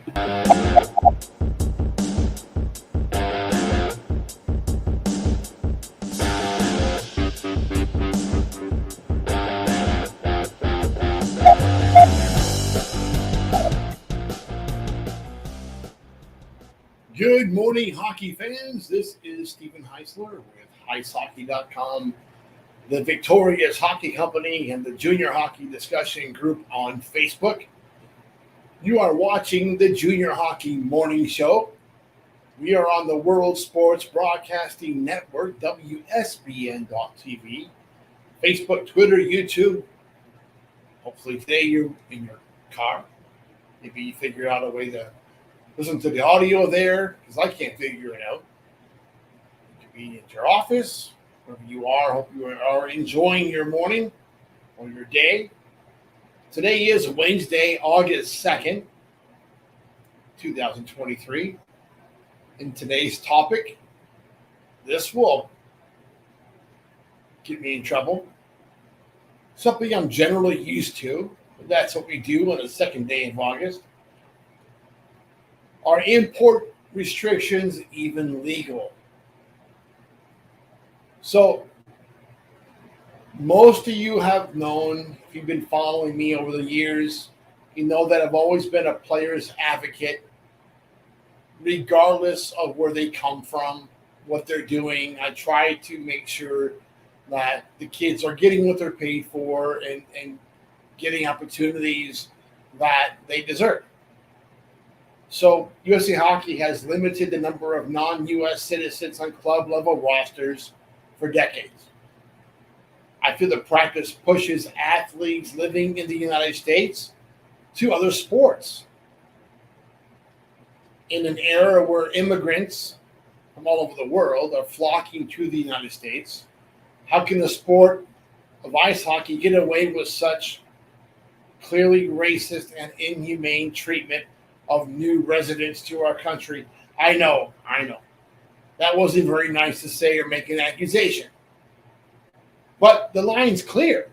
Good morning, hockey fans. This is Stephen Heisler with HeisHockey.com, the Victorious Hockey Company, and the Junior Hockey Discussion Group on Facebook. You are watching the Junior Hockey Morning Show. We are on the World Sports Broadcasting Network, WSBN.TV, Facebook, Twitter, YouTube. Hopefully today you're in your car. Maybe you figure out a way to listen to the audio there, because I can't figure it out. You could be at your office, wherever you are. Hope you are enjoying your morning or your day. Today is Wednesday, August 2nd, 2023. In today's topic, this will get me in trouble. Something I'm generally used to, but that's what we do on the second day of August. Are import restrictions even legal? So, most of you have known, if you've been following me over the years, you know that I've always been a player's advocate, regardless of where they come from, what they're doing. I try to make sure that the kids are getting what they're paid for and getting opportunities that they deserve. So USA Hockey has limited the number of non-U.S. citizens on club-level rosters for decades. I feel the practice pushes athletes living in the United States to other sports. In an era where immigrants from all over the world are flocking to the United States, how can the sport of ice hockey get away with such clearly racist and inhumane treatment of new residents to our country? I know. That wasn't very nice to say or make an accusation. But the line's clear.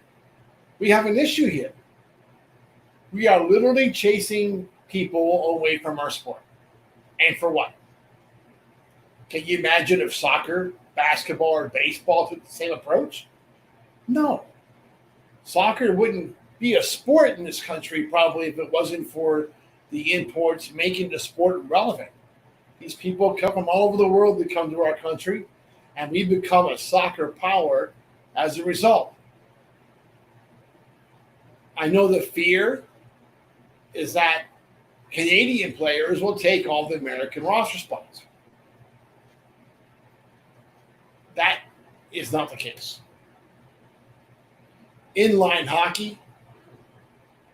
We have an issue here. We are literally chasing people away from our sport. And for what? Can you imagine if soccer, basketball, or baseball took the same approach? No. Soccer wouldn't be a sport in this country probably if it wasn't for the imports making the sport relevant. These people come from all over the world to come to our country, and we become a soccer power as a result. I know the fear is that Canadian players will take all the American roster spots. That is not the case. Inline hockey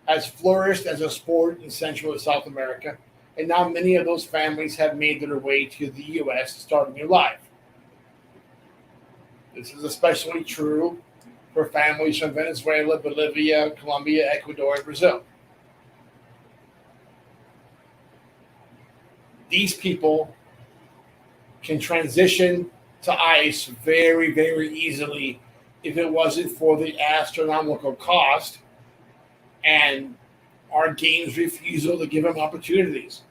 has flourished as a sport in Central and South America, and now many of those families have made their way to the U.S. to start a new life. This is especially true for families from Venezuela, Bolivia, Colombia, Ecuador, and Brazil. These people can transition to ice very, very easily if it wasn't for the astronomical cost and our game's refusal to give them opportunities.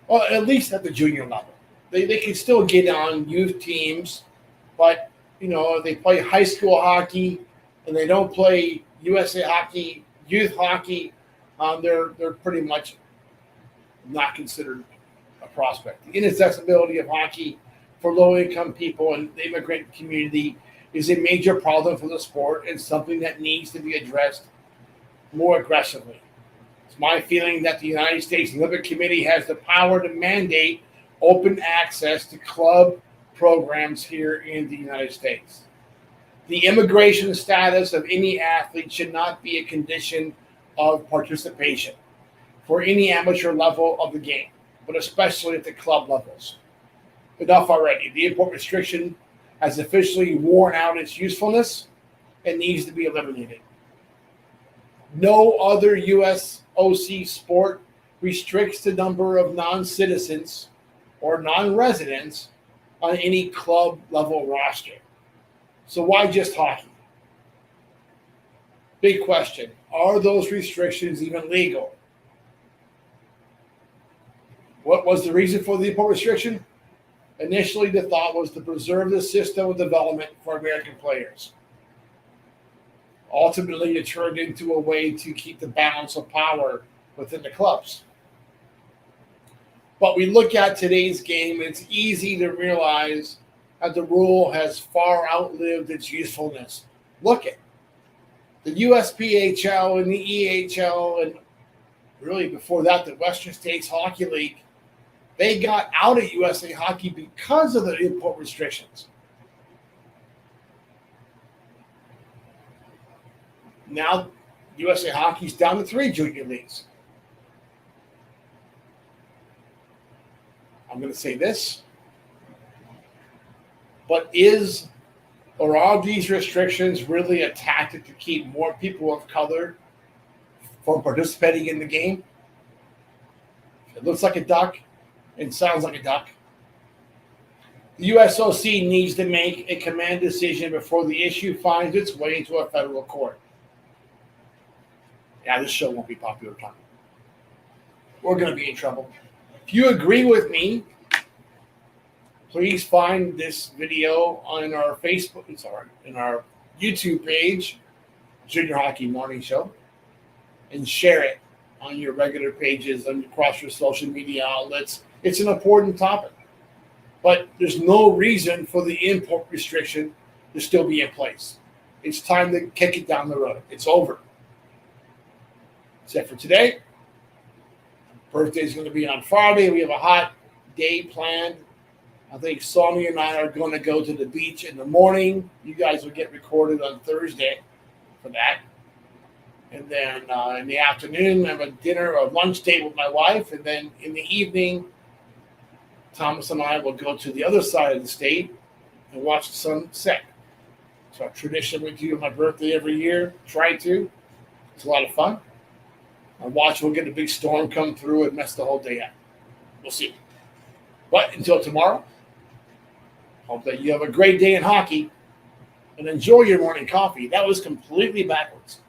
Well, at least at the junior level. They can still get on youth teams, but, they play high school hockey and they don't play USA Hockey, youth hockey. They're pretty much not considered a prospect. The inaccessibility of hockey for low-income people and the immigrant community is a major problem for the sport and something that needs to be addressed more aggressively. It's my feeling that the United States Olympic Committee has the power to mandate open access to club programs here in the United States. The immigration status of any athlete should not be a condition of participation for any amateur level of the game, but especially at the club levels. Enough already. The import restriction has officially worn out its usefulness and needs to be eliminated. No other U.S. OC sport restricts the number of non-citizens or non-residents on any club level roster. So why just hockey? Big question. Are those restrictions even legal? What was the reason for the import restriction? Initially, the thought was to preserve the system of development for American players. Ultimately, it turned into a way to keep the balance of power within the clubs. But we look at today's game, it's easy to realize that the rule has far outlived its usefulness. Look at the USPHL and the EHL, and really before that, the Western States Hockey League. They got out of USA Hockey because of the import restrictions. Now, USA Hockey's down to 3 junior leagues. I'm going to say this, but are these restrictions really a tactic to keep more people of color from participating in the game? It looks like a duck and sounds like a duck. The USOC needs to make a command decision before the issue finds its way into a federal court. Yeah, this show won't be popular, Tom. We're going to be in trouble. If you agree with me, please find this video on our in our YouTube page, Junior Hockey Morning Show, and share it on your regular pages and across your social media outlets. It's an important topic, but there's no reason for the import restriction to still be in place. It's time to kick it down the road. It's over. Except for today. Birthday is going to be on Friday. We have a hot day planned. I think Sonia and I are going to go to the beach in the morning. You guys will get recorded on Thursday for that. And then in the afternoon, I have a dinner or lunch date with my wife. And then in the evening, Thomas and I will go to the other side of the state and watch the sun set. It's our tradition we do on my birthday every year. Try to. It's a lot of fun. I watch we'll get a big storm come through and mess the whole day up. We'll see. But until tomorrow, hope that you have a great day in hockey and enjoy your morning coffee. That was completely backwards.